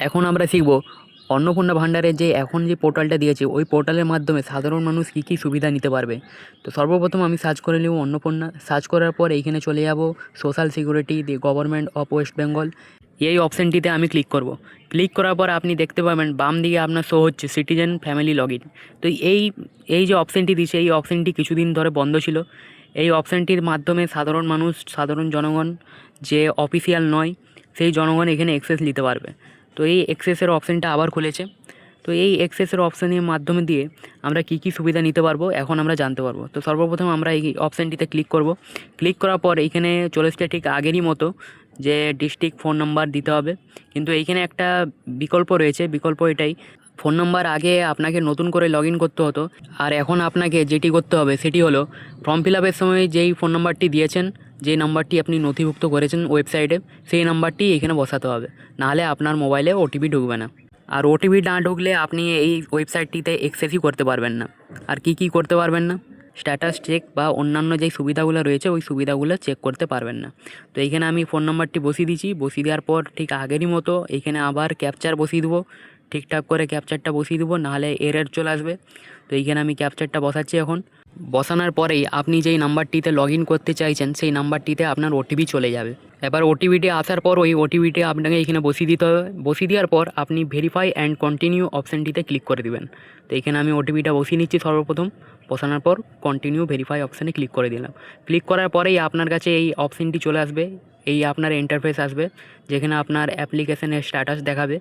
এখন আমরা শিখব অন্নপূর্ণা ভাণ্ডারের যে এখন যে পোর্টালটা দিয়েছে ওই পোর্টালের মাধ্যমে সাধারণ মানুষ কী কী সুবিধা নিতে পারবে। তো সর্বপ্রথম আমি সার্চ করে নেব অন্নপূর্ণা। সার্চ করার পর এইখানে চলে যাব social security the government of West Bengal, এই অপশানটিতে আমি ক্লিক করব। ক্লিক করার পর আপনি দেখতে পাবেন বাম দিকে আপনার শো হচ্ছে সিটিজেন ফ্যামিলি লগ ইন। তো এই যে অপশানটি দিচ্ছে এই অপশানটি কিছুদিন ধরে বন্ধ ছিল। এই অপশানটির মাধ্যমে সাধারণ মানুষ, সাধারণ জনগণ যে অফিসিয়াল নয় সেই জনগণ এখানে অ্যাক্সেস নিতে পারবে। তো এই অ্যাক্সেসের অপশানটা আবার খুলেছে। তো এই অ্যাক্সেসের অপশানের মাধ্যমে দিয়ে আমরা কী কী সুবিধা নিতে পারবো এখন আমরা জানতে পারবো। তো সর্বপ্রথম আমরা এই অপশানটিতে ক্লিক করব। ক্লিক করার পর এইখানে চলে এসছে ঠিক আগেরই মতো যে ডিস্ট্রিক্ট ফোন নাম্বার দিতে হবে, কিন্তু এইখানে একটা বিকল্প রয়েছে। বিকল্প এটাই, ফোন নাম্বার আগে আপনাকে নতুন করে লগ ইন করতে হতো, আর এখন আপনাকে যেটি করতে হবে সেটি হলো ফর্ম ফিল আপের সময় যেই ফোন নাম্বারটি দিয়েছেন, যে নাম্বারটি আপনি নথিভুক্ত করেছেন ওয়েবসাইটে, সেই নাম্বারটি এখানে বসাতে হবে, নাহলে আপনার মোবাইলে ওটিপি ঢুকবে না। আর ওটিপি না ঢুকলে আপনি এই ওয়েবসাইটটিতে অ্যাক্সেসই করতে পারবেন না। আর কি কি করতে পারবেন না, স্ট্যাটাস চেক বা অন্যান্য যেই সুবিধাগুলো রয়েছে ওই সুবিধাগুলো চেক করতে পারবেন না। তো এইখানে আমি ফোন নাম্বারটি বসিয়ে দিয়েছি। বসিয়ে দেওয়ার পর ঠিক আগেরই মতো এইখানে আবার ক্যাপচার বসিয়ে দেবো। ঠিকঠাক করে ক্যাপচারটা বসিয়ে দেবো, নাহলে এরর চলে আসবে। তো এইখানে আমি ক্যাপচারটা বসাচ্ছি। এখন বসানোর পরেই আপনি যেই নাম্বারটিতে লগ ইন করতে চাইছেন সেই নাম্বারটিতে আপনার ওটিপি চলে যাবে। এবার ওটিপিটি আসার পর ওই ওটিপিটি আপনাকে এখানে বসিয়ে দিতে হবে। বসিয়ে দেওয়ার পর আপনি ভেরিফাই অ্যান্ড কন্টিনিউ অপশানটিতে ক্লিক করে দেবেন। তো এখানে আমি ওটিপিটা বসিয়ে নিচ্ছি সর্বপ্রথম। বসানোর পর কন্টিনিউ ভেরিফাই অপশানে ক্লিক করে দিলাম। ক্লিক করার পরেই আপনার কাছে এই অপশানটি চলে আসবে, এই আপনার ইন্টারফেস আসবে যেখানে আপনার অ্যাপ্লিকেশনের স্ট্যাটাস দেখাবে।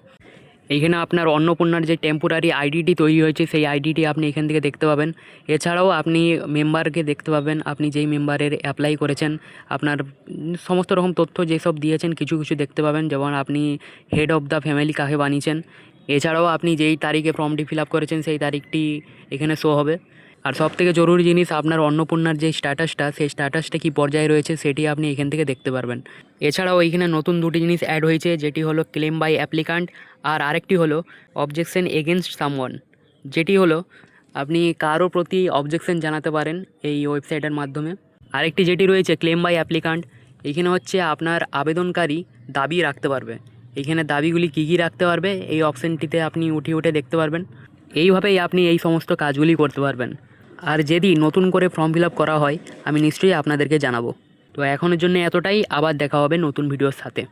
এইখানে আপনার অন্নপূর্ণার যে টেম্পোরারি আইডিটি তৈরি হয়েছে সেই আইডিটি আপনি এখান থেকে দেখতে পাবেন। এছাড়াও আপনি মেম্বারকে দেখতে পাবেন, আপনি যেই মেম্বারের অ্যাপ্লাই করেছেন, আপনার সমস্ত রকম তথ্য যেসব দিয়েছেন কিছু কিছু দেখতে পাবেন, যেমন আপনি হেড অফ দ্য ফ্যামিলি কাকে বানিয়েছেন। এছাড়াও আপনি যেই তারিখে ফর্মটি ফিল আপ করেছেন সেই তারিখটি এখানে শো হবে। আর সবথেকে জরুরি জিনিস, আপনার অন্নপূর্ণার যে স্ট্যাটাসটা সেই স্ট্যাটাসটা কী পর্যায়ে রয়েছে সেটি আপনি এখান থেকে দেখতে পারবেন। এছাড়াও এইখানে নতুন দুটি জিনিস অ্যাড হয়েছে, যেটি হলো ক্লেম বাই অ্যাপ্লিকান্ট, আর আরেকটি হলো অবজেকশন এগেনস্ট সামওয়ান, যেটি হলো আপনি কারো প্রতি অবজেকশন জানাতে পারেন এই ওয়েবসাইটের মাধ্যমে। আরেকটি যেটি রয়েছে ক্লেম বাই অ্যাপ্লিকান্ট, এইখানে হচ্ছে আপনার আবেদনকারী দাবি রাখতে পারবে। এইখানে দাবিগুলি কী কী রাখতে পারবে এই অপশানটিতে আপনি উঠে উঠে দেখতে পারবেন। এইভাবেই আপনি এই সমস্ত কাজগুলি করতে পারবেন। আর যদি নতুন করে ফর্ম ফিল আপ করা হয় আমি নিশ্চয়ই আপনাদেরকে জানাবো। তো এখনের জন্য এতটাই, আবার দেখা হবে নতুন ভিডিওর সাথে।